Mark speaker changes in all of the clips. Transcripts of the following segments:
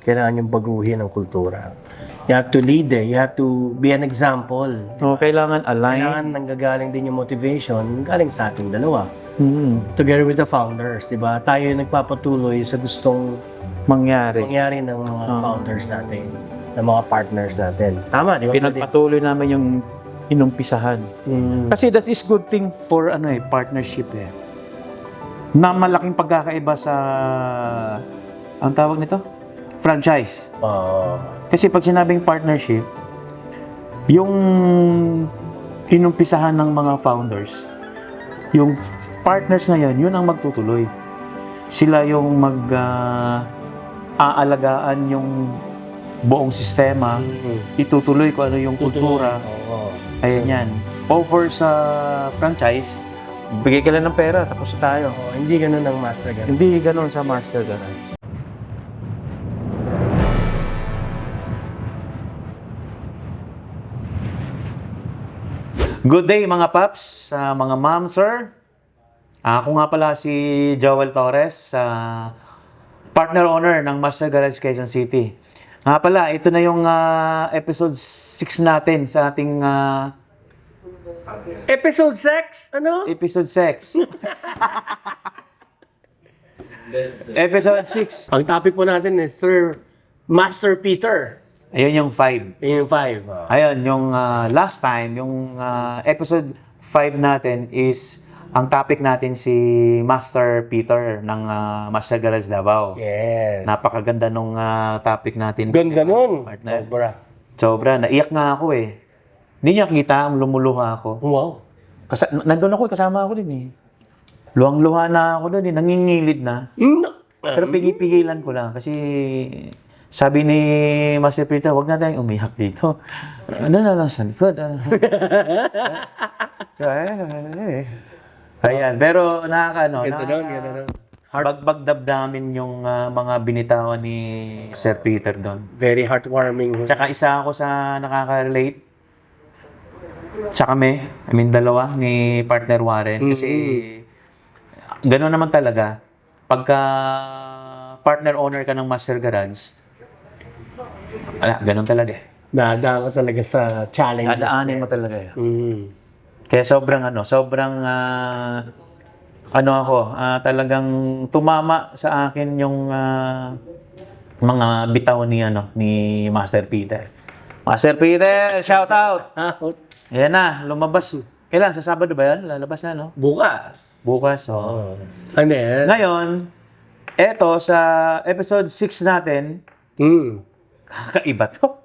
Speaker 1: Kailangan yung baguhin ang kultura. You have to lead You have to be an example.
Speaker 2: So, kailangan align.
Speaker 1: Kailangan nanggagaling din yung motivation galing sa ating dalawa.
Speaker 2: Mm,
Speaker 1: Together with the founders, di ba? Tayo yung nagpapatuloy sa gustong
Speaker 2: mangyari.
Speaker 1: mangyari ng mga founders natin, ng mga partners natin. Tama, di ba?
Speaker 2: Pinagpatuloy namin yung inumpisahan.
Speaker 1: Mm.
Speaker 2: Kasi that is good thing for partnership na malaking pagkakaiba sa ang tawag nito? Franchise. Kasi pag sinabing partnership, yung inumpisahan ng mga founders, yung partners na yun ang magtutuloy. Sila yung aalagaan yung buong sistema, itutuloy kung ano yung kultura. Ayan yan. Over sa franchise, bigay ka lang ng pera, tapos na tayo.
Speaker 1: Hindi ganun ang master garage.
Speaker 2: Hindi ganun sa master garage. Good day mga paps, mga ma'am, sir. Ako nga pala si Joel Torres, partner owner ng Master Garage Quezon City. Nga pala, ito na yung episode 6 natin sa ating
Speaker 1: Episode 6? Ano?
Speaker 2: episode 6. Episode 6.
Speaker 1: Ang topic po natin is Sir Master Peter.
Speaker 2: Ayun yung 5.
Speaker 1: Yun yung 5.
Speaker 2: Ayun, yung last time, yung episode 5 natin is, ang topic natin si Master Peter ng Master Garage Davao.
Speaker 1: Yes.
Speaker 2: Napakaganda nung topic natin.
Speaker 1: Ganda nun.
Speaker 2: Partner.
Speaker 1: Sobra.
Speaker 2: Sobra, naiyak nga ako eh. Hindi niya kita, lumuluha ako.
Speaker 1: Wow.
Speaker 2: Nandun ako, kasama ako din eh. Luhang-luha na ako doon eh, nangingilid na. Pero pigilan ko lang kasi sabi ni Master Peter, wag na tayong umiyak dito. Ano na lang sa likod. Ayan, pero
Speaker 1: Ganda nun.
Speaker 2: bagbagdamdamin yung mga binitawan ni Sir Peter doon.
Speaker 1: Very heartwarming.
Speaker 2: Tsaka isa ako sa nakaka-relate sa kami, dalawa ni partner Warren. Kasi gano'n naman talaga. Pagka partner owner ka ng Master Garage, gano'n talaga eh.
Speaker 1: Dadaan ka talaga sa challenges.
Speaker 2: Dadaanin mo talaga eh.
Speaker 1: Mm.
Speaker 2: Kaya sobrang talagang tumama sa akin yung mga bitaw ni Master Peter. Master Peter, shout out! Ayan na, lumabas. Kailan? Sa Sabado ba yan? Lalabas na, no? Bukas, oh.
Speaker 1: Ano yan?
Speaker 2: Ngayon, eto sa episode 6 natin, kakaiba to.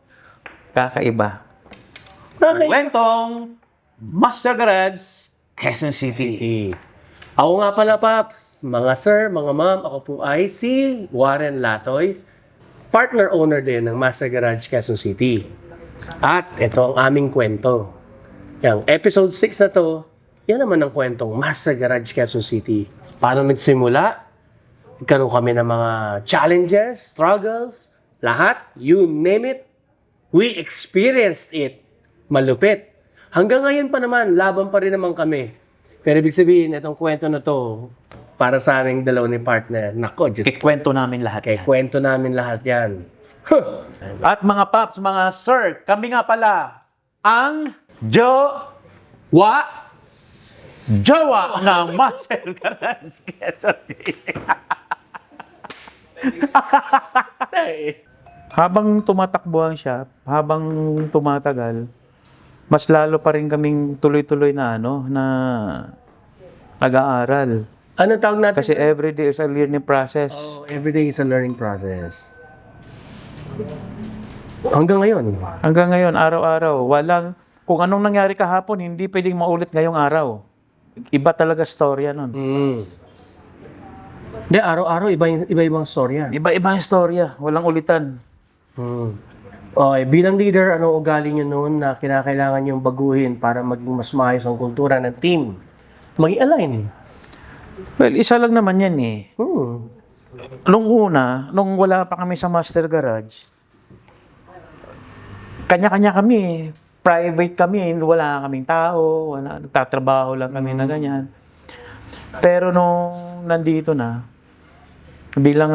Speaker 2: Kakaiba. Kwentong Master Garage, Quezon City.
Speaker 1: Ako nga pala, Paps. Mga sir, mga ma'am, ako po ay si Warren Latoy, partner owner din ng Master Garage Quezon City. At ito ang aming kwento. Yung episode 6 na to, yan naman ang kwentong Master Garage Quezon City. Paano nagsimula? Nagkaroon kami ng mga challenges, struggles, lahat, you name it. We experienced it. Malupit. Hanggang ngayon pa naman, laban pa rin naman kami. Pero ibig sabihin, itong kwento na to, para sa aming dalawa ni partner, nako, just
Speaker 2: Kikwento namin lahat.
Speaker 1: kwento namin lahat yan.
Speaker 2: At mga paps, mga sir, kami nga pala ang jowa ng Master Garage Quezon City. Habang tumatakbo ang shop, habang tumatagal, mas lalo pa rin kaming tuloy-tuloy na nag-aaral.
Speaker 1: Ano tawag natin?
Speaker 2: Kasi every day is a learning process.
Speaker 1: Every day is a learning process. Hanggang ngayon.
Speaker 2: Hanggang ngayon, araw-araw, kung anong nangyari kahapon, hindi pwedeng maulit ngayong araw. Iba talaga storya nun.
Speaker 1: Hindi, araw-araw, iba-ibang storya.
Speaker 2: Iba-ibang storya, walang ulitan.
Speaker 1: Okay, bilang leader, ano ugali nyo noon na kinakailangan nyo baguhin para maging mas maayos ang kultura ng team? Maging align.
Speaker 2: Well, isa lang naman yan eh. Nung wala pa kami sa Master Garage, kanya-kanya kami. Private kami, wala kaming tao, nagtatrabaho lang kami na ganyan. Pero nung nandito na, bilang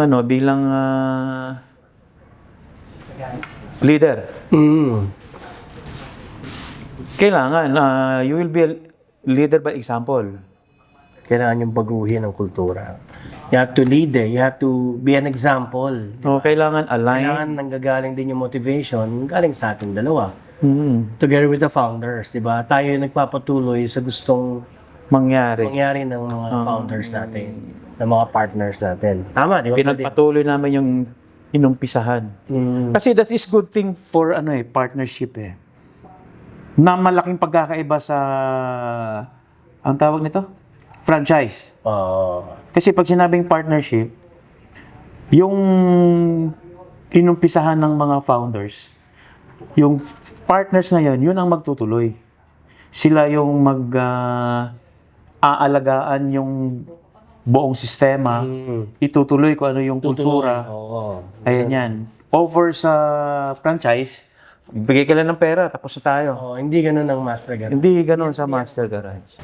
Speaker 2: leader.
Speaker 1: Mm.
Speaker 2: Kailangan, you will be a leader by example.
Speaker 1: Kailangan yung baguhin ang kultura. You have to lead eh. You have to be an example.
Speaker 2: So, kailangan align.
Speaker 1: Kailangan nanggagaling din yung motivation galing sa ating dalawa.
Speaker 2: Mhm.
Speaker 1: Together with the founders, di ba? Tayo yung nagpapatuloy sa gustong
Speaker 2: Mangyari.
Speaker 1: mangyari ng mga founders natin, ng mga partners natin. Tama, di ba?
Speaker 2: Pinagpatuloy namin yung inumpisahan.
Speaker 1: Mm.
Speaker 2: Kasi that is good thing for partnership eh. Na malaking pagkakaiba sa ang tawag nito? Franchise. Kasi pag sinabing partnership, yung inumpisahan ng mga founders, yung partners ngayon, yun ang magtutuloy. Sila yung aalagaan yung buong sistema, itutuloy kung ano yung kultura.
Speaker 1: Oo.
Speaker 2: Ayan yan. Over sa franchise, bigay ka lang ng pera, tapos na tayo.
Speaker 1: Hindi ganun ang Master Garage.
Speaker 2: Hindi ganun sa Master Garage.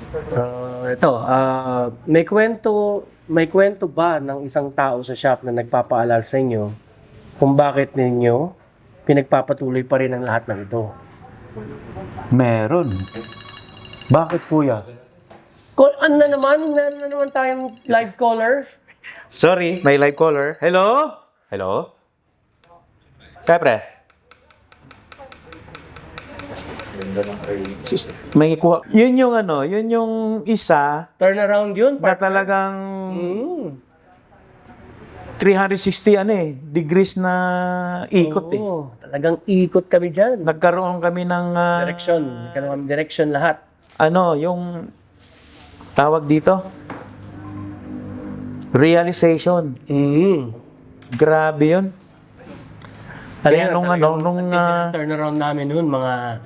Speaker 1: May kwento ba ng isang tao sa shop na nagpapaalala sa inyo kung bakit ninyo pinagpapatuloy pa rin ang lahat ng ito?
Speaker 2: Meron. Bakit po yan?
Speaker 1: Ano na naman tayong live caller?
Speaker 2: Sorry, may live caller. Hello? Hello? Kapre? May kuha. Yun yung isa
Speaker 1: Turnaround yun?
Speaker 2: na talagang
Speaker 1: Mm.
Speaker 2: 360 degrees na ikot eh.
Speaker 1: Oo, talagang ikot kami dyan.
Speaker 2: Nagkaroon kami ng
Speaker 1: Direction lahat.
Speaker 2: yung tawag dito realization. Grabe yun. Kaya nung
Speaker 1: turnaround namin noon, mga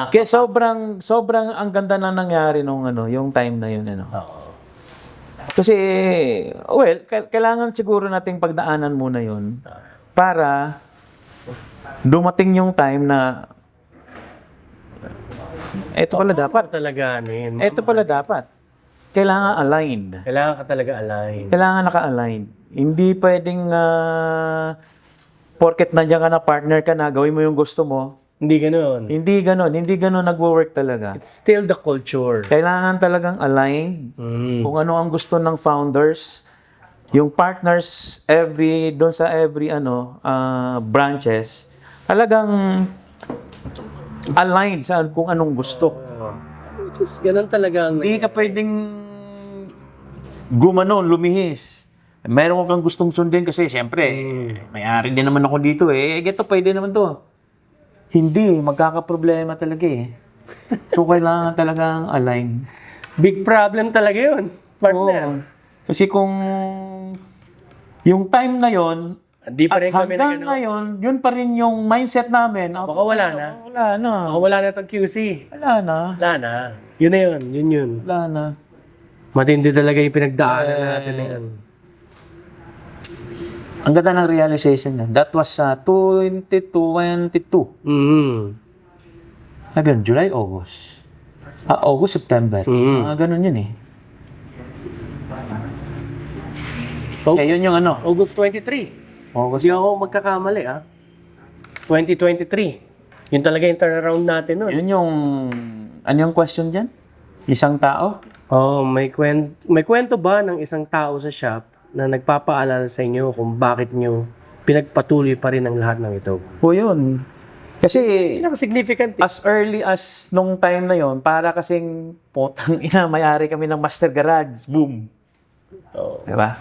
Speaker 2: kaya sobrang ang ganda na nangyari nung yung time na yun
Speaker 1: Oo.
Speaker 2: Kasi kailangan siguro nating pagdaanan muna yun para dumating yung time na ito pala dapat. Ito pala dapat. Kailangan aligned.
Speaker 1: Kailangan ka talaga align.
Speaker 2: Kailangan naka-align. Hindi pwedeng porket nandiyan ka na partner ka na, gawin mo yung gusto mo.
Speaker 1: Hindi ganun.
Speaker 2: Hindi ganon nagwo-work talaga.
Speaker 1: It's still the culture.
Speaker 2: Kailangan talagang aligned kung ano ang gusto ng founders, yung partners doon sa every branches, talagang aligned sa kung anong gusto.
Speaker 1: Which is ganun talaga.
Speaker 2: Hindi ka pwedeng lumihis. Meron kang gustong sundin kasi siyempre, may-ari din naman ako dito Ito pwede naman to. Hindi, magkakaproblema talaga So, kailangan talagang align.
Speaker 1: Big problem talaga yun, partner.
Speaker 2: Kasi kung yung time na yon
Speaker 1: Hindi pa rin kami
Speaker 2: hanggang ngayon, yun pa rin yung mindset namin.
Speaker 1: Baka wala na.
Speaker 2: Wala na.
Speaker 1: Baka wala na itong QC.
Speaker 2: Wala na.
Speaker 1: Wala na. Yun na yun. Yun.
Speaker 2: Wala na.
Speaker 1: Matindi talaga yung pinagdaanan natin na yan.
Speaker 2: Ang ganda ng realization niya. That was 2022. Sabi yun, July, August. August, September. Ganun yun Kaya yun yung
Speaker 1: August 23.
Speaker 2: August.
Speaker 1: Hindi ako magkakamali 2023. Yun talaga yung turnaround natin nun.
Speaker 2: Yun yung, ano yung question dyan? Isang tao?
Speaker 1: May kwento ba ng isang tao sa shop na nagpapaalala sa inyo kung bakit nyo pinagpatuloy pa rin ang lahat ng ito?
Speaker 2: Yun. Kasi,
Speaker 1: Pinaka-significant.
Speaker 2: as early as nung time na yon, para kasing potang may-ari kami ng Master Garage. Boom. Diba?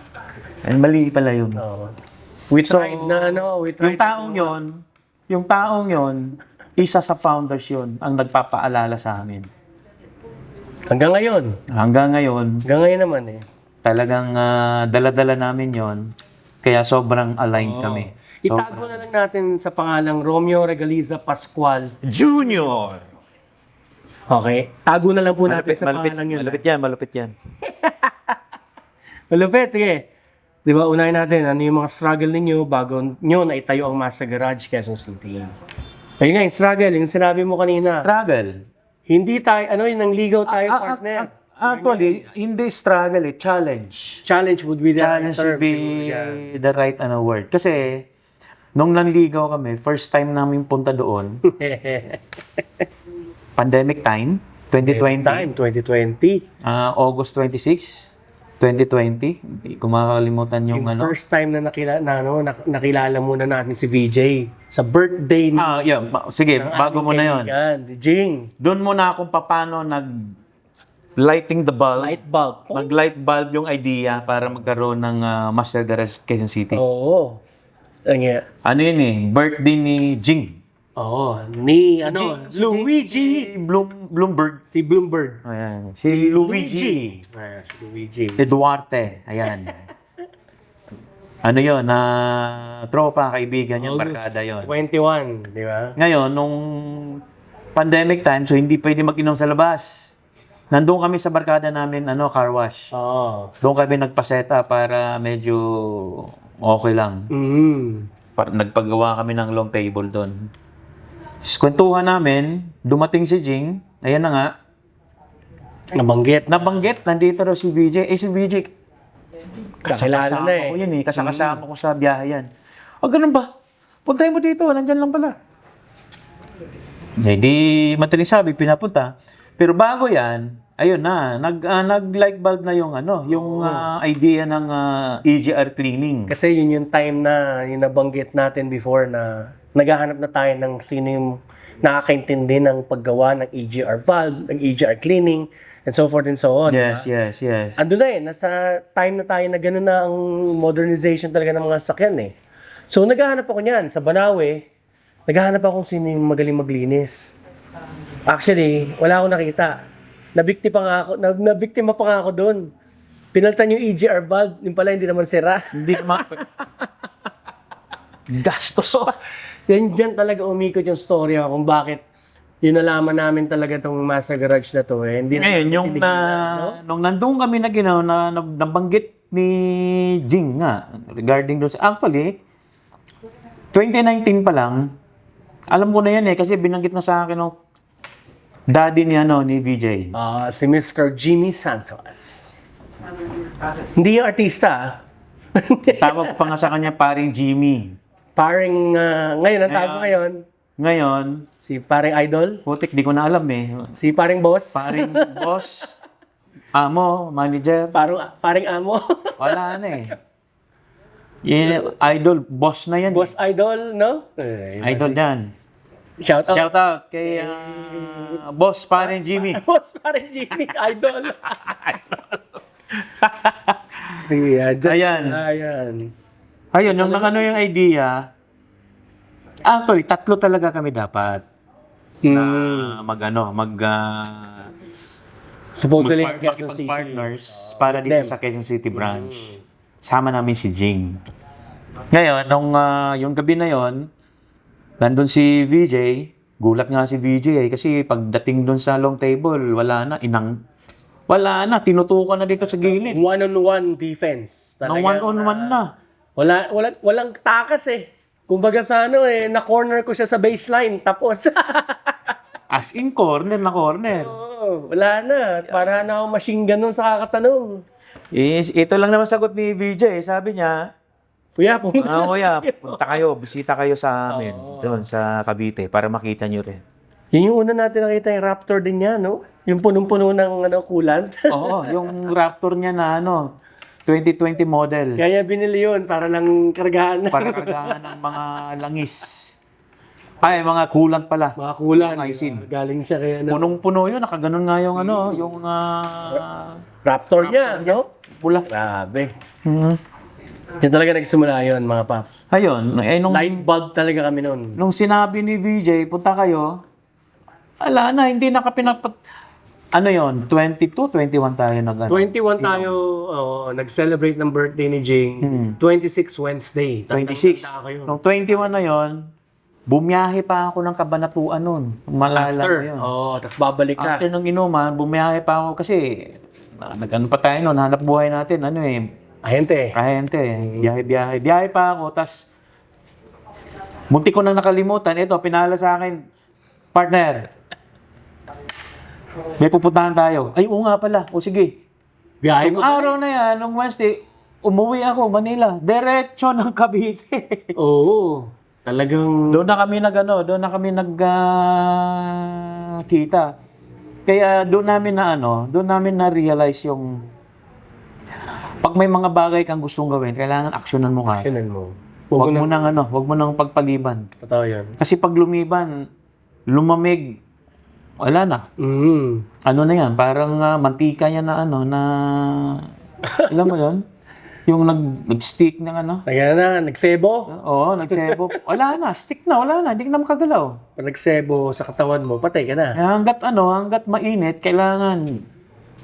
Speaker 2: Mali pala yun.
Speaker 1: We tried
Speaker 2: Yung taong yon, isa sa founders yun, ang nagpapaalala sa amin.
Speaker 1: Hanggang ngayon.
Speaker 2: Hanggang ngayon
Speaker 1: naman
Speaker 2: talagang dala-dala namin yon, kaya sobrang aligned kami.
Speaker 1: Itago na lang natin sa pangalang Romeo Regaliza Pascual
Speaker 2: Junior!
Speaker 1: Okay. Tago na lang po natin sa pangalang yun.
Speaker 2: Malupit yan.
Speaker 1: Malupit, sige. Di ba, unahin natin, ano yung mga struggle ninyo bago nyo na itayo ang Master Garage Quezon City. Ayun nga, yung struggle, yung sinabi mo kanina.
Speaker 2: Struggle.
Speaker 1: Hindi tayo, nang ligaw tayo, partner.
Speaker 2: Actually, hindi struggle challenge.
Speaker 1: Challenge would be the
Speaker 2: Challenge
Speaker 1: right term.
Speaker 2: would be the right word. Kasi, Nung nanligaw kami, first time namin punta doon, pandemic time, 2020,
Speaker 1: Time, 2020.
Speaker 2: August 26, 2020. Hindi ko makakalimutan yung
Speaker 1: Yung
Speaker 2: ano.
Speaker 1: first time na nakilala muna natin si VJ sa birthday ni
Speaker 2: Yeah, sige,
Speaker 1: ng
Speaker 2: bago
Speaker 1: aming
Speaker 2: mo na yon.
Speaker 1: kaibigan, si Jing.
Speaker 2: Doon muna kung paano lighting the bulb.
Speaker 1: Light bulb.
Speaker 2: Nag-light bulb yung idea para magkaroon ng Master Garage Quezon City.
Speaker 1: Oo.
Speaker 2: Ano yun eh, birthday ni Jing.
Speaker 1: Oo. Ni,
Speaker 2: Si
Speaker 1: Luigi.
Speaker 2: Bloomberg.
Speaker 1: Si Bloomberg.
Speaker 2: Ayan. Si Luigi.
Speaker 1: Si Luigi.
Speaker 2: Duarte. Ayan. Ano yun, tropa, kaibigan yun, barkada yun.
Speaker 1: 21, di ba?
Speaker 2: Ngayon, nung pandemic time, so hindi pwede mag-inom sa labas. Nandun kami sa barkada namin, car wash.
Speaker 1: Oo.
Speaker 2: Doon kami nagpaseta para medyo okay lang. Nagpagawa kami ng long table doon. Kwentuhan namin, dumating si Jing, ayan na nga,
Speaker 1: Nabanggit.
Speaker 2: nandito raw si VJ. Si VJ,
Speaker 1: Kakilala na eh.
Speaker 2: ko yun eh, kasama ko sa biyahe yan. Ganun ba? Puntahin mo dito, nandyan lang pala. Hindi madaling sabi, pinapunta. Pero bago yan, ayun na, nag-light bulb na yung idea ng EGR cleaning.
Speaker 1: Kasi yun yung time na yung nabanggit natin before na naghahanap na tayo ng sino yung nakakaintindi ng paggawa ng EGR valve, ng EGR cleaning, and so forth and so on.
Speaker 2: Yes,
Speaker 1: diba?
Speaker 2: yes.
Speaker 1: Ando na eh, nasa time na tayo na gano'n na ang modernization talaga ng mga sakyan eh. So naghahanap ako niyan sa Banawe, naghahanap ako kung sino yung magaling maglinis. Actually, wala akong nakita. Nabiktima pa nga ako doon. Pinaltan yung EGR valve, yung pala hindi naman sira.
Speaker 2: Hindi naman. Gastos.
Speaker 1: Diyan talaga umikot yung story kung bakit yun nalaman namin talaga itong Master Garage na to eh. Hindi
Speaker 2: Ngayon, nung nandun kami nabanggit ni Jing nga, regarding doon. Actually, 2019 pa lang, alam ko na yan eh, kasi binanggit na sa akin ng daddy ni VJ.
Speaker 1: Si Mr. Jimmy Santos. Hindi yung artista ah.
Speaker 2: Tawag pa nga sa kanya paring Jimmy.
Speaker 1: Paring, ngayon, ang tawag ngayon,
Speaker 2: Ngayon,
Speaker 1: si paring idol,
Speaker 2: putik, di ko na alam eh.
Speaker 1: si paring boss,
Speaker 2: Paring boss, amo, manager,
Speaker 1: paring amo,
Speaker 2: wala na eh. Idol, boss na yan.
Speaker 1: boss idol, no?
Speaker 2: Idol yan.
Speaker 1: Shout out.
Speaker 2: Shout out kay boss paring Jimmy.
Speaker 1: Boss paring Jimmy, idol.
Speaker 2: Ayan. Ayun, yung yung idea, actually, tatlo talaga kami dapat na
Speaker 1: Supposedly, Quezon City.
Speaker 2: partners para dito sa Quezon City branch. Sama namin si Jing. Ngayon, yung gabi na yon, nandun si VJ, gulat nga si VJ kasi pagdating dun sa long table, wala na, tinutukan na dito sa gilid.
Speaker 1: One-on-one defense.
Speaker 2: One-on-one na.
Speaker 1: Walang takas eh. Kumbaga sa na-corner ko siya sa baseline, tapos.
Speaker 2: As in corner na corner.
Speaker 1: Wala na. Para na akong machine gun nun sa kakatanong.
Speaker 2: Ito lang naman sagot ni VJ. Sabi niya,
Speaker 1: Kuya,
Speaker 2: kuya, punta kayo, bisita kayo sa amin, doon sa Cavite, para makita nyo rin.
Speaker 1: Yun yung una natin nakita yung Raptor din niya, no? Yung punong-puno ng coolant.
Speaker 2: Oo, yung Raptor niya na 2020 model.
Speaker 1: Kaya binili yun para lang kargahan.
Speaker 2: Para kargahan ng mga langis. Ay, mga coolant pala.
Speaker 1: Mga coolant.
Speaker 2: Mga isin.
Speaker 1: Galing siya kaya
Speaker 2: Punong-puno yun, nakaganon nga yung yung
Speaker 1: Raptor niya, no?
Speaker 2: pula.
Speaker 1: Grabe. Yan talaga nagsimula yun, mga paps.
Speaker 2: Ayun, nung
Speaker 1: Light bulb talaga kami noon.
Speaker 2: nung sinabi ni VJ, punta kayo, ala na, hindi nakapinapat. Ano yon 22, 21 tayo
Speaker 1: 21 tayo nag-celebrate ng birthday ni Jing. 26 Wednesday.
Speaker 2: 26.
Speaker 1: Tandang-tanda ko yun.
Speaker 2: Nung 21 na yon, bumiyahe pa ako ng Kabanatuan nun. Malala
Speaker 1: After.
Speaker 2: ko yun.
Speaker 1: Tapos babalik ka.
Speaker 2: After nung inuman, bumiyahe pa ako kasi nag-ano pa tayo nun, hanap buhay natin,
Speaker 1: Ahente.
Speaker 2: kahente, biyahe-biyahe. Biyahe pa ako, tas munti ko na nakalimutan. Ito, pinala sa akin, partner, may pupuntahan tayo. Ay, oo nga pala. O sige.
Speaker 1: Biyahe
Speaker 2: Yung
Speaker 1: ko.
Speaker 2: araw na yan, nung Wednesday, umuwi ako, Manila. Diretso ng Cavite.
Speaker 1: Oo. Talagang...
Speaker 2: Doon na kami kita. Kaya doon namin na realize yung pag may mga bagay kang gustong gawin, kailangan aksyonan mo ka.
Speaker 1: Aksyonan mo.
Speaker 2: Huwag mo nang pagpaliban.
Speaker 1: Totoo yan.
Speaker 2: Kasi pag lumiban, lumamig, wala na. Ano na yan, parang mantika yan na alam mo yun? Yung nag-stick ng
Speaker 1: Kaya na, nagsebo.
Speaker 2: Oo, nagsebo. Wala na, stick na, wala na, hindi ka na makagalaw.
Speaker 1: Pag nagsebo sa katawan mo, patay ka na.
Speaker 2: Kaya hanggat mainit, kailangan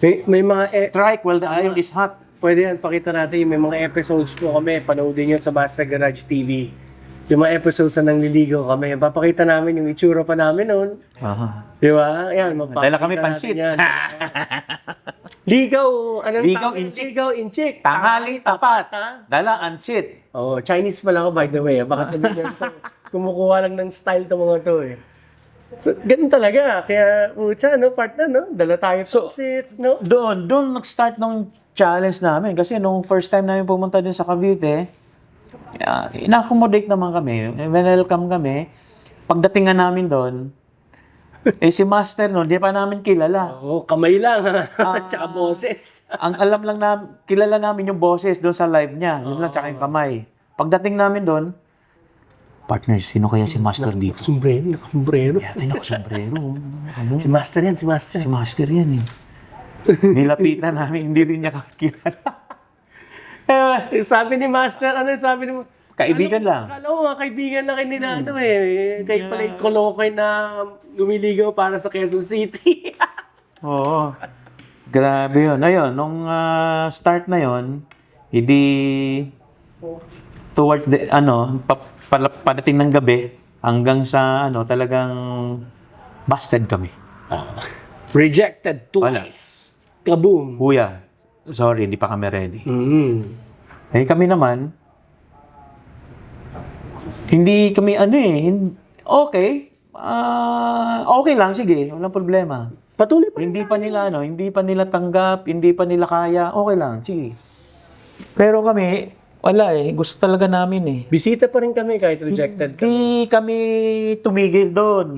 Speaker 1: May mga...
Speaker 2: strike while the iron is hot.
Speaker 1: Pwede yan, pakita natin yung may mga episodes po kami. Panoodin nyo sa Master Garage TV. Yung mga episodes na nangliligaw kami. Papakita namin yung itsura pa namin noon. Di ba? Ayan,
Speaker 2: Dala kami pansit.
Speaker 1: Ligaw,
Speaker 2: Ligaw in chick.
Speaker 1: Ligaw in chick.
Speaker 2: Tanghali tapat.
Speaker 1: Ha?
Speaker 2: Dala ansit.
Speaker 1: Oh, Chinese pala ako by the way. Baka sabihin nyo, kumukuha lang ng style to mga to eh. So, ganun talaga. Kaya, part na, no? Dala tayo pansit, no?
Speaker 2: Doon nag-start ng challenge namin. Kasi nung first time namin pumunta din sa Cavite, ina-accommodate naman kami. Welcome kami. Pagdating nga namin doon, si Master no, di pa namin kilala.
Speaker 1: Oo, kamay lang. Tsaka boses.
Speaker 2: Ang alam lang kilala namin yung boses doon sa live niya. Yun lang, tsaka yung kamay. Pagdating namin doon, partner, sino kaya si Master dito?
Speaker 1: Sombrero.
Speaker 2: Yata yung sombrero.
Speaker 1: Si Master yan, si Master.
Speaker 2: Si Master yan eh. Nilapitan namin, hindi rin niya kakilala.
Speaker 1: Sabi ni Master, sabi ni
Speaker 2: Kaibigan lang.
Speaker 1: Akala ko mga kaibigan na kayo nila, Kaya pala yung kolokoy na lumiligaw para sa Quezon City.
Speaker 2: Oo. Grabe yun. Ayun, nung start na yun, hindi towards the, padating ng gabi, hanggang sa, talagang busted kami.
Speaker 1: Rejected twice. Kaboom.
Speaker 2: Kuya, sorry, hindi pa kami ready. Eh kami naman, hindi kami okay. Okay lang, sige, walang problema.
Speaker 1: Patuloy pa.
Speaker 2: Hindi pa nila tanggap, hindi pa nila kaya, okay lang, sige. Pero kami, wala gusto talaga namin
Speaker 1: Bisita pa rin kami kahit rejected kami.
Speaker 2: Hindi kami tumigil doon.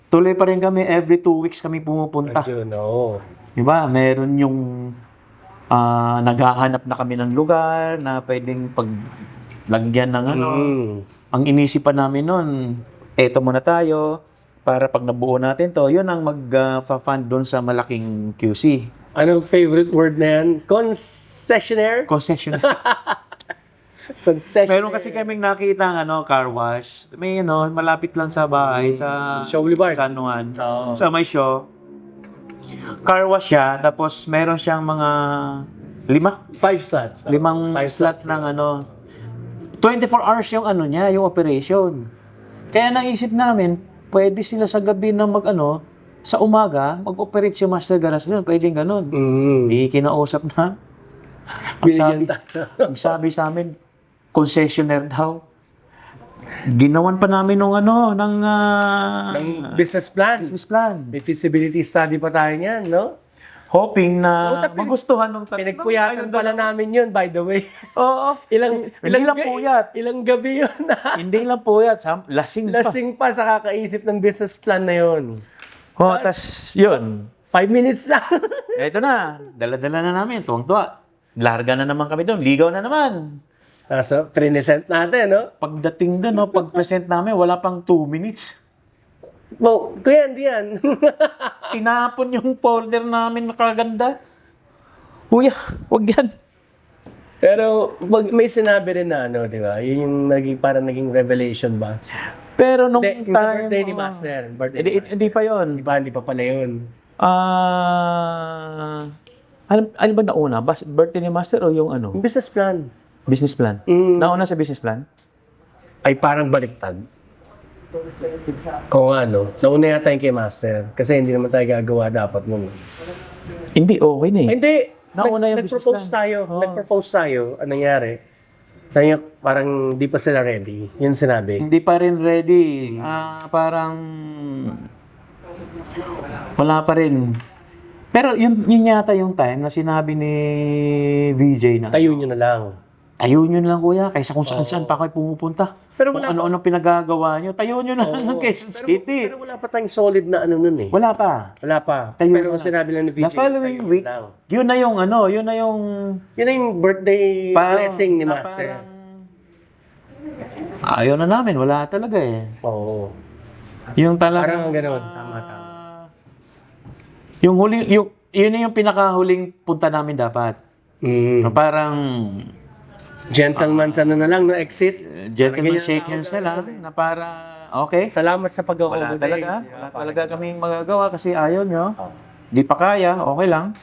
Speaker 2: Tuloy pa rin kami, every 2 weeks kami pumupunta. Diba? Meron yung naghahanap na kami ng lugar na pwedeng paglagyan ng Ang inisipan namin noon, eto muna tayo para pag nabuo natin to, yun ang mag-fund doon sa malaking QC.
Speaker 1: Anong favorite word na yan? Concessionaire?
Speaker 2: Concessionaire.
Speaker 1: Concessionaire.
Speaker 2: Meron kasi kaming nakita car wash. May malapit lang sa bahay sa
Speaker 1: Shaw Boulevard.
Speaker 2: San Juan.
Speaker 1: Oo.
Speaker 2: Sa may show. Car wash siya, tapos meron siyang mga 5
Speaker 1: slots.
Speaker 2: 5 slots ng 24 hours yung niya, yung operation. Kaya naisip namin, pwede sila sa gabi na sa umaga, mag-operate si Master Garage nun. Pwedeng ganun. Di kinausap na. Ang sabi sa amin, concessionaire daw. Ginawan pa namin ng
Speaker 1: business plan.
Speaker 2: business plan.
Speaker 1: May feasibility study pa tayo niyan, no?
Speaker 2: Hoping na magustuhan ng tatlo.
Speaker 1: Pinagpuyatan pala namin yun, by the way.
Speaker 2: Oo. Hindi lang puyat.
Speaker 1: Ilang gabi yun na.
Speaker 2: Hindi lang puyat. Lasing pa.
Speaker 1: Lasing pa sa kakaisip ng business plan na yun.
Speaker 2: Tas yun.
Speaker 1: 5 minutes lang.
Speaker 2: Ito na. Dala-dala na namin. Tuwang-tuwa. Larga na naman kami doon. Ligaw na naman.
Speaker 1: So, present natin, no?
Speaker 2: Pagdating doon, pag-present namin, wala pang 2 minutes.
Speaker 1: Well, kuya, hindi yan.
Speaker 2: Tinapon yung folder namin na kaganda. Kuya, wag yan.
Speaker 1: Pero may sinabi rin na di ba? Yun yung parang naging revelation ba?
Speaker 2: Pero nung
Speaker 1: Yung sa birthday ni Master.
Speaker 2: Hindi pa yun.
Speaker 1: Hindi pa pala yun.
Speaker 2: Ano ba nauna? Birthday ni Master o yung
Speaker 1: Yung business plan.
Speaker 2: Business plan? Nauna sa business plan?
Speaker 1: Ay parang baliktad. Oo nga, no? Nauna yata yung kay Master. Kasi hindi naman tayo gagawa dapat nun.
Speaker 2: Hindi, okay na eh.
Speaker 1: Hindi!
Speaker 2: Nauna yung business
Speaker 1: Nag-propose
Speaker 2: plan.
Speaker 1: tayo. Nag-propose tayo. Anong nangyari? Parang di pa sila ready. Yun sinabi.
Speaker 2: Hindi pa rin ready. Parang wala pa rin. Pero yun yata yung time na sinabi ni VJ na
Speaker 1: Tayo nyo na lang.
Speaker 2: tayo nyo lang kuya, kaysa kung saan-saan pa kayo pumupunta.
Speaker 1: Pero
Speaker 2: kung
Speaker 1: wala
Speaker 2: ano-ano pinagagawa nyo. Tayo nyo na ng Quezon City.
Speaker 1: Pero wala pa tayong solid na ano nun eh.
Speaker 2: Wala pa.
Speaker 1: Wala pa.
Speaker 2: Tayo
Speaker 1: Pero
Speaker 2: na.
Speaker 1: sinabi lang ni VJ.
Speaker 2: The following
Speaker 1: tayo
Speaker 2: week,
Speaker 1: lang.
Speaker 2: yun na yung ano, yun na yung
Speaker 1: Yun na yung birthday blessing ni
Speaker 2: na
Speaker 1: Master.
Speaker 2: Ayaw na namin, wala talaga eh.
Speaker 1: Oo.
Speaker 2: Yung talaga.
Speaker 1: Parang gano'n. Tama.
Speaker 2: Yung huling, yun na yung pinakahuling punta namin dapat.
Speaker 1: Mm.
Speaker 2: Parang
Speaker 1: Gentleman sana na lang, no? Exit.
Speaker 2: gentleman
Speaker 1: Parang
Speaker 2: shake
Speaker 1: ganyan
Speaker 2: hands na lang na para okay.
Speaker 1: Salamat sa
Speaker 2: Wala
Speaker 1: pag-accommodate.
Speaker 2: talaga kaming magagawa kasi ayaw nyo. Di pa kaya, okay lang.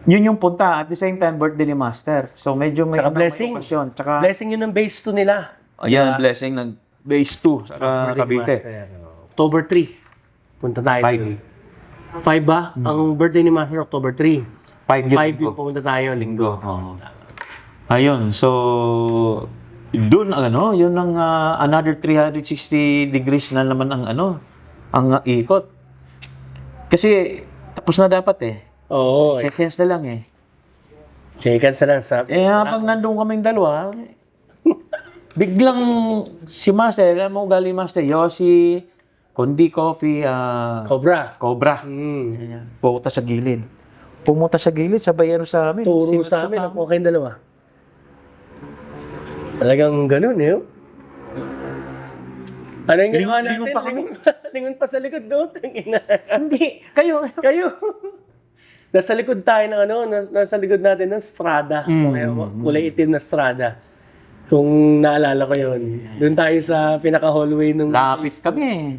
Speaker 2: Yun yung punta. At the same time, birthday ni Master. So medyo may,
Speaker 1: Saka blessing.
Speaker 2: may okasyon. Tsaka,
Speaker 1: Blessing yun ng base 2 nila.
Speaker 2: ayan, blessing ng base 2 sa Cavite.
Speaker 1: October 3. Punta tayo. 5 ba? Ang birthday ni Master, October 3.
Speaker 2: 5
Speaker 1: 5 yung pumunta tayo, linggo.
Speaker 2: Oo. Ayun, so doon ano, yun ang another 360 degrees na naman ang ano, ang ikot. Kasi tapos na dapat eh.
Speaker 1: Oo.
Speaker 2: Shake hands na lang eh.
Speaker 1: Shake hands na lang sa...
Speaker 2: Habang nandun kaming dalawa, biglang si Master, alam mo galing Master, Yossi, Kundi Coffee,
Speaker 1: Cobra.
Speaker 2: Cobra.
Speaker 1: Mm.
Speaker 2: Pumunta sa gilid. Pumunta sa gilid, sabay ano sa amin.
Speaker 1: Turo sa amin, ako kayong dalawa. Talagang ganun eh. Ano yung ginawa natin?
Speaker 2: Lingon pa kami.
Speaker 1: Lingon pa sa likod doon. Tangina.
Speaker 2: Hindi, kayo.
Speaker 1: Kayo. Nasa likod tayo ng ano, nasa likod natin ng Strada. Kulay itim na Strada. Kung naalala ko yun. Doon tayo sa pinaka-hallway ng...
Speaker 2: Lapit kami.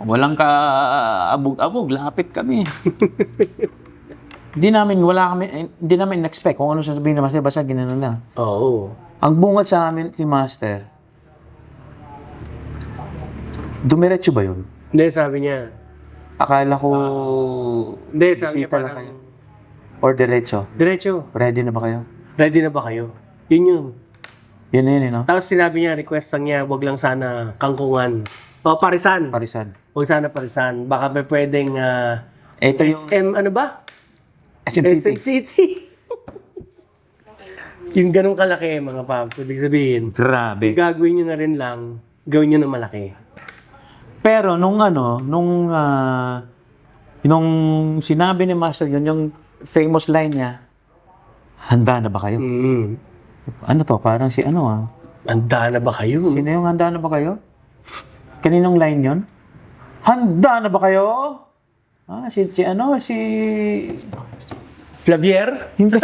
Speaker 2: Walang ka abog-abog, lapit kami. Hindi namin expect kung ano sasabihin na Master, basta ginano lang.
Speaker 1: Oo.
Speaker 2: Ang bungad sa amin si Master, dumiretso ba yun?
Speaker 1: Hindi, sabi niya.
Speaker 2: Akala ko
Speaker 1: Hindi, sabi niya
Speaker 2: bisita lang
Speaker 1: parang...
Speaker 2: kayo. Or diretso.
Speaker 1: Diretso.
Speaker 2: Ready na ba kayo?
Speaker 1: Ready na ba kayo? Yun yun.
Speaker 2: Yun na yun, no?
Speaker 1: Tapos sinabi niya, request lang niya, wag lang sana kangkungan. O, parisan.
Speaker 2: Parisan.
Speaker 1: Huwag sana parisan. Baka may pwedeng
Speaker 2: Ito yung
Speaker 1: SM, ano ba?
Speaker 2: SM
Speaker 1: SM
Speaker 2: City.
Speaker 1: City. Yung ganun kalaki, mga paps. Ibig sabihin,
Speaker 2: Grabe.
Speaker 1: gagawin nyo na rin lang, gawin nyo na malaki.
Speaker 2: Pero nung sinabi ni Master yun, yung famous line niya, handa na ba kayo?
Speaker 1: Mm.
Speaker 2: Ano to? Parang si ano
Speaker 1: Handa na ba kayo?
Speaker 2: Sino yung handa na ba kayo? Kaninong line yun? Handa na ba kayo? Si
Speaker 1: Flavier?
Speaker 2: Hindi.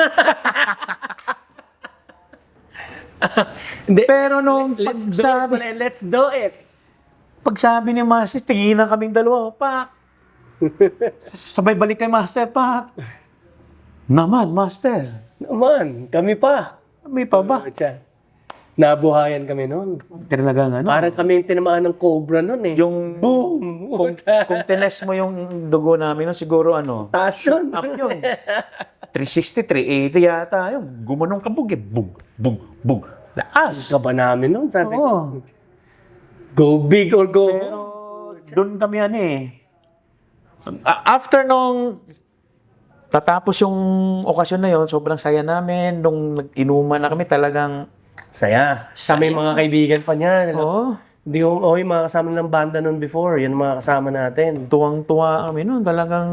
Speaker 1: Hindi.
Speaker 2: Pero nung
Speaker 1: Let's do it. pala. Let's do it.
Speaker 2: pagsabi ni Master, tinginan kaming dalawa, pak. Sabay balik kay Master, pak. Naman, Master.
Speaker 1: Naman, kami pa.
Speaker 2: May pa ba?
Speaker 1: Tiyan. Nabuhayan kami noon.
Speaker 2: Talagang ano?
Speaker 1: Parang kami yung tinamaan ng cobra noon eh.
Speaker 2: Yung
Speaker 1: boom!
Speaker 2: kung tines mo yung dugo namin, no, siguro
Speaker 1: Taas yun.
Speaker 2: up yun. 360, 380 yata. Yung gumanong kabog eh. Bug, bug, bug. Laas.
Speaker 1: Ka ba namin noon? Sabi ko,
Speaker 2: Oo.
Speaker 1: go big or go home.
Speaker 2: Pero doon kami after nung tatapos yung okasyon na yon, sobrang saya namin. Nung nag-inuman na kami, talagang
Speaker 1: Saya. Kami mga kaibigan pa niya.
Speaker 2: oo,
Speaker 1: Hindi ko, mga kasama ng banda noon before. Yan ang mga kasama natin.
Speaker 2: tuwang-tuwa kami noon. Talagang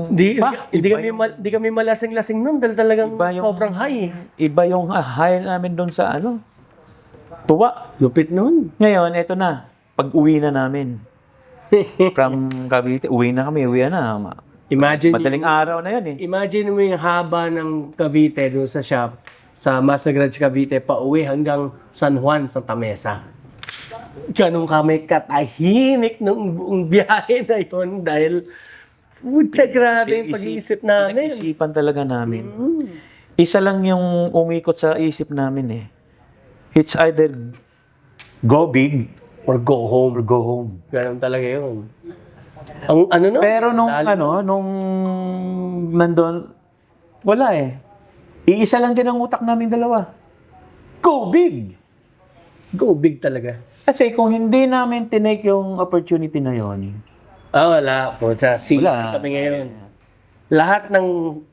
Speaker 1: Hindi kami malasing-lasing noon dahil talagang
Speaker 2: Iba yung-
Speaker 1: sobrang high.
Speaker 2: iba yung high namin doon sa tuwa.
Speaker 1: Lupit noon.
Speaker 2: Ngayon, eto na. Pag-uwi na namin. From Cavite, uwi na. Madaling araw na yun eh.
Speaker 1: Imagine mo yung haba ng Cavite doon sa shop, sa Master Garage Cavite, pauwi hanggang San Juan, Santa Mesa. Ganun kami katahimik nung buong biyahe na yun dahil putya, grabe yung pag-iisip namin.
Speaker 2: Pinag-isipan talaga namin. Isa lang yung umikot sa isip namin eh. It's either go big
Speaker 1: Or go home.
Speaker 2: or go home.
Speaker 1: Ganun talaga yun. Ang ano no?
Speaker 2: Pero nung nandun, wala eh. Iisa lang din ang utak namin dalawa. Go big!
Speaker 1: Go big talaga.
Speaker 2: Kasi kung hindi namin tinake yung opportunity na yon,
Speaker 1: Wala. Puta,
Speaker 2: Wala.
Speaker 1: kami ngayon. Lahat ng,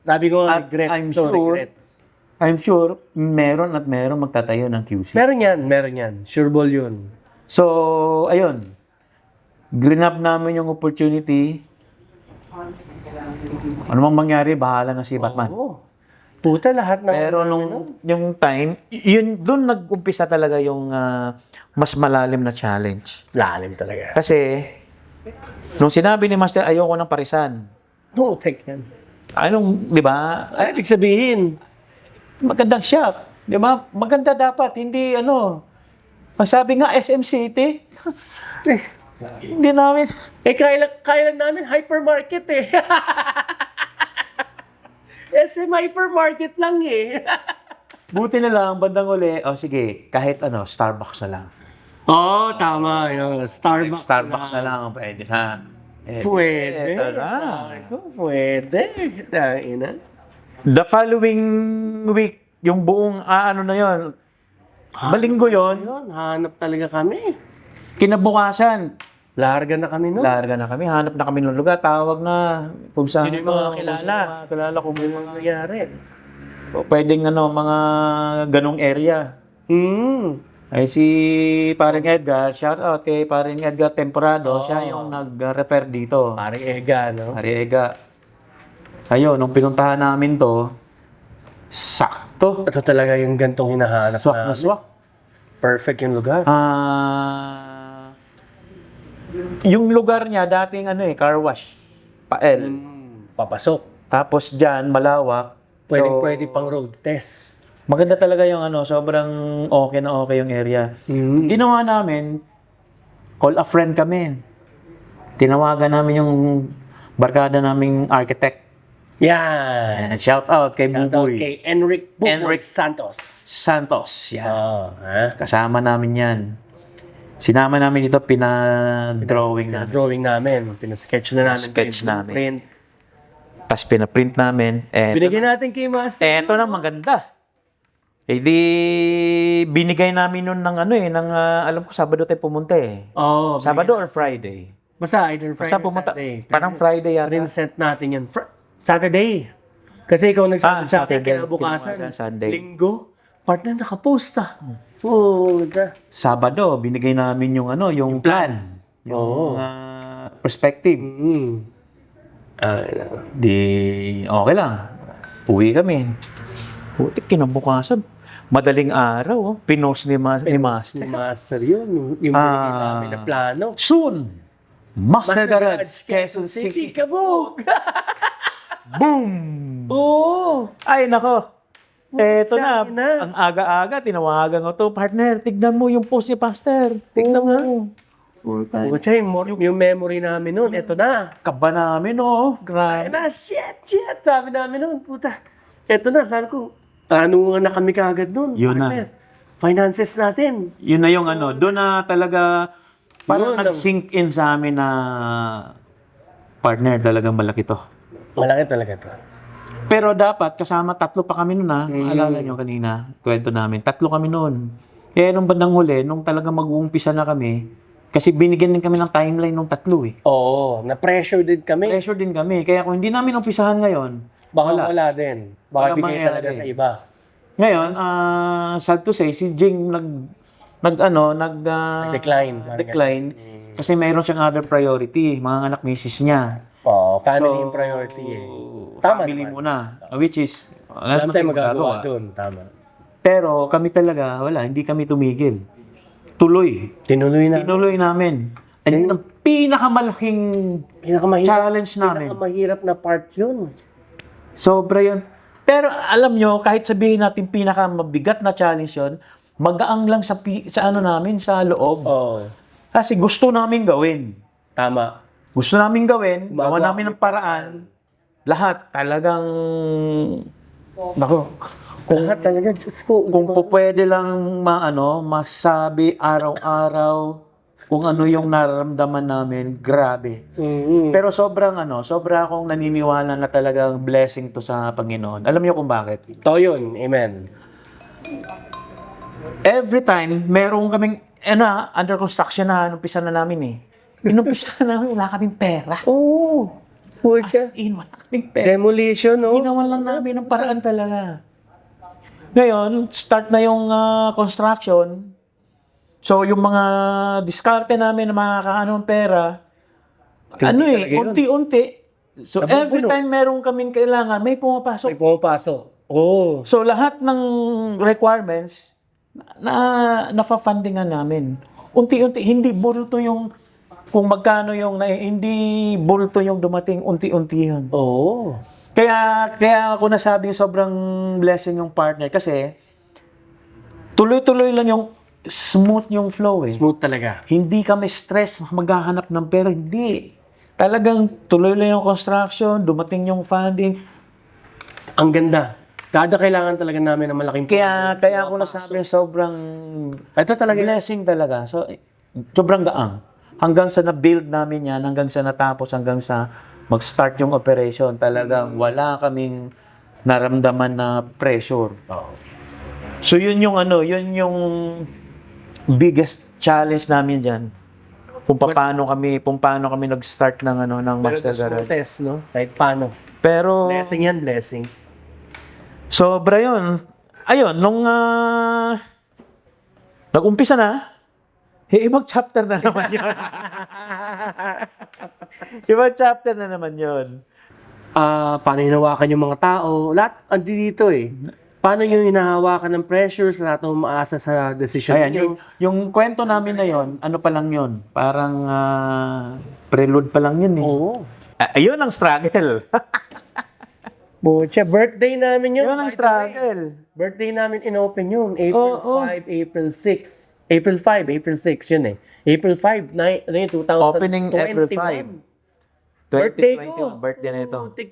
Speaker 1: sabi ko,
Speaker 2: At
Speaker 1: regrets.
Speaker 2: I'm
Speaker 1: no,
Speaker 2: sure-
Speaker 1: regrets.
Speaker 2: I'm sure meron at meron magtatayo ng QC.
Speaker 1: Meron yan. Sure ball yun.
Speaker 2: So, ayun. Grinab namin yung opportunity. Ano mang mangyari, bahala na si Batman.
Speaker 1: Oo. Puta, lahat na.
Speaker 2: Pero nung yung time, yun doon nag-umpisa talaga yung mas malalim na challenge.
Speaker 1: Lalim talaga.
Speaker 2: Kasi nung sinabi ni Master ayoko ng parisan.
Speaker 1: No, take yan.
Speaker 2: Anong, 'di ba?
Speaker 1: Ay, ibig sabihin,
Speaker 2: Magandang shop, 'di ba? Maganda dapat, hindi ano. Masabi nga SM City. Hindi namin.
Speaker 1: kaya lang namin hypermarket eh. SM hypermarket lang eh.
Speaker 2: Buti na lang bandang uli. Oh sige, kahit ano, Starbucks na lang.
Speaker 1: Oo, tama. Yun.
Speaker 2: Starbucks na lang, pwede na.
Speaker 1: Pwede.
Speaker 2: Tara.
Speaker 1: Sabi ko, pwede. Ina.
Speaker 2: The following week, yung buong ano na yon, malinggo yon,
Speaker 1: Yun, hanap talaga kami.
Speaker 2: kinabukasan,
Speaker 1: Larga na kami nun.
Speaker 2: larga na kami, hanap na kami ng lugar, tawag na kung saan.
Speaker 1: Sino yung mga
Speaker 2: kung
Speaker 1: kilala?
Speaker 2: sino yung mga kilala, kung may mga,
Speaker 1: Nangyari.
Speaker 2: pwedeng ano, mga ganong area. Ay si paring Edgar, shout out kay paring Edgar Temporado, siya yung nag-refer dito.
Speaker 1: Parang ega, no?
Speaker 2: Paring Edgar. Ayun, nung pinuntahan namin to, sakto.
Speaker 1: Ito talaga yung gantong hinahanap
Speaker 2: Swak na
Speaker 1: namin.
Speaker 2: swak.
Speaker 1: Perfect yung lugar.
Speaker 2: Yung lugar niya, dating ano car wash. Pael.
Speaker 1: Papasok.
Speaker 2: Tapos dyan, malawak.
Speaker 1: Pwede pang road test.
Speaker 2: Maganda talaga yung ano, sobrang okay na okay yung area. Ginawa namin, call a friend kami. Tinawagan namin yung barkada naming architect.
Speaker 1: Yan.
Speaker 2: And shout out kay
Speaker 1: Shout out
Speaker 2: Buboy
Speaker 1: kay Enric Buboy
Speaker 2: Enric
Speaker 1: Santos.
Speaker 2: Santos. Yan.
Speaker 1: Ha?
Speaker 2: Kasama namin yan. Sinama namin ito, pina-drawing namin.
Speaker 1: Drawing namin. Pinasketch na namin.
Speaker 2: Sketch namin.
Speaker 1: Print.
Speaker 2: Tapos pinaprint namin.
Speaker 1: Binigyan natin kay Master.
Speaker 2: Eto na, maganda. Eh di, binigay namin nun ng ano ng, alam ko, Sabado tayo pumunta eh.
Speaker 1: Oo.
Speaker 2: Sabado or Friday?
Speaker 1: Basta either Friday
Speaker 2: Basta
Speaker 1: or
Speaker 2: pumunta,
Speaker 1: Saturday.
Speaker 2: parang Friday yata.
Speaker 1: Present natin yan. Saturday. Kasi ikaw nagsabi sa akin
Speaker 2: Saturday.
Speaker 1: kinabukasan.
Speaker 2: Kinabukasan, Sunday.
Speaker 1: Linggo. Partner nakaposta. Oo.
Speaker 2: Sabado, binigay namin yung ano, yung plan. Yung perspective. Di, okay lang. Uwi kami. Putik, kinabukasan. Madaling araw, pinost ni Master.
Speaker 1: Ni Master yun. Yung binigay namin na plano.
Speaker 2: Soon, Master Garage, Quezon City.
Speaker 1: Kabog!
Speaker 2: Boom!
Speaker 1: Oo!
Speaker 2: Ay, nako. Eto na.
Speaker 1: Siya na.
Speaker 2: Ang aga-aga, tinawagan ko to. Partner, tignan mo yung post ni Pastor. Tignan mo.
Speaker 1: Pucha, yung memory namin nun, eto na.
Speaker 2: Kaba namin, oh.
Speaker 1: Ay na, shit. Sabi namin nun, puta. Eto na, sabi ko, ano na kami kaagad nun?
Speaker 2: Yun na.
Speaker 1: Partner. Finances natin.
Speaker 2: Yun na yung ano. Doon na talaga, parang
Speaker 1: Yun,
Speaker 2: nag-sink in sa amin na partner, talagang malaki to.
Speaker 1: Malaki talaga to.
Speaker 2: Pero dapat, kasama, tatlo pa kami nun ha. Alala nyo kanina, kwento namin. Tatlo kami nun. Kaya nung bandang huli, nung talaga mag-uumpisa na kami, kasi binigyan din kami ng timeline ng tatlo eh.
Speaker 1: Oo, na-pressure din kami.
Speaker 2: Pressure din kami. Kaya kung hindi namin umpisahan ngayon,
Speaker 1: Baka wala din. Baka
Speaker 2: Wala
Speaker 1: bigay
Speaker 2: mangyayari.
Speaker 1: talaga sa iba.
Speaker 2: ngayon, sad to say, si Jing decline. Kasi mayroon siyang other priority, mga anak misis niya.
Speaker 1: Oo, family yung priority eh. Tama
Speaker 2: Family
Speaker 1: naman.
Speaker 2: muna. Which is,
Speaker 1: Wala tayong magagawa doon. Tama.
Speaker 2: Pero kami talaga, hindi kami tumigil. Tuloy. Tinuloy namin. And yun ang pinakamalaking challenge namin.
Speaker 1: Pinakamahirap na part yun.
Speaker 2: Sobra yun. Pero alam nyo, kahit sabihin natin pinakamabigat na challenge yun, magaang lang sa ano namin, sa loob.
Speaker 1: Oo.
Speaker 2: Kasi gusto namin gawin.
Speaker 1: Tama.
Speaker 2: Gusto namin gawin, gawa
Speaker 1: Gumagawa
Speaker 2: namin ng paraan. Lahat talagang, nako,
Speaker 1: Lahat talaga, Diyos ko.
Speaker 2: kung pwede lang masabi araw-araw kung ano yung nararamdaman namin, grabe. Pero sobra akong naniniwala na talagang blessing to sa Panginoon. Alam niyo kung bakit?
Speaker 1: Ito yun. Amen.
Speaker 2: Every time, meron kaming, under construction na, inumpisa na namin eh. Inumpisa na namin, wala kaming pera.
Speaker 1: Oo. Pucha.
Speaker 2: Wala kaming pera.
Speaker 1: Demolition, no?
Speaker 2: Ginawan lang namin ng paraan talaga. Ngayon, start na yung construction. So, yung mga diskarte namin na makakaano ng pera,
Speaker 1: Talaga yun.
Speaker 2: unti-unti. So,
Speaker 1: Nabubuno.
Speaker 2: every time meron kaming kailangan, may
Speaker 1: May
Speaker 2: pumapasok.
Speaker 1: pumapasok. Oh.
Speaker 2: So, lahat ng requirements, nafa-fundingan namin. Unti-unti, hindi bulto yung, kung magkano yung, hindi bulto yung dumating, unti-unti yun.
Speaker 1: Oo.
Speaker 2: Kaya ako nasabing sobrang blessing yung partner kasi tuloy-tuloy lang yung smooth yung flow eh.
Speaker 1: Smooth talaga.
Speaker 2: Hindi kami stress maghahanap ng pera, hindi. Talagang tuloy lang yung construction, dumating yung funding.
Speaker 1: Ang ganda. Kada kailangan talaga namin ng malaking
Speaker 2: Kaya ako nasabing sobrang
Speaker 1: Ito talaga.
Speaker 2: blessing talaga. So, sobrang gaang. Hanggang sa na-build namin yan, hanggang sa natapos, hanggang sa mag-start yung operation, talagang wala kaming naramdaman na pressure.
Speaker 1: Oo.
Speaker 2: So yun yung biggest challenge namin diyan. Kung paano kami nag-start ng ng Master Garage.
Speaker 1: Test, no? Kahit paano.
Speaker 2: Pero
Speaker 1: Blessing yan, blessing.
Speaker 2: sobra yun. Ayun, nung nag-umpisa na, ibang chapter na naman yun. Ibang chapter na naman yun.
Speaker 1: Paano hinawakan yung mga tao? Lahat dito eh. Paano yung hinahawakan ng pressures? Lahat ng umaasa sa decision
Speaker 2: Ayan,
Speaker 1: ninyo?
Speaker 2: yung kwento namin na yon, ano pa lang yun? Parang prelude pa lang yun eh.
Speaker 1: Oo.
Speaker 2: Ayun ang struggle.
Speaker 1: Bucha, birthday namin yun.
Speaker 2: Yun ang
Speaker 1: by the way.
Speaker 2: struggle.
Speaker 1: Birthday namin in-open yun. April
Speaker 2: Oo.
Speaker 1: 5, April 6. April 5, April 6 yun eh. April 5, 2021.
Speaker 2: Opening April 5.
Speaker 1: Birthday
Speaker 2: 2021,
Speaker 1: ko.
Speaker 2: birthday na ito.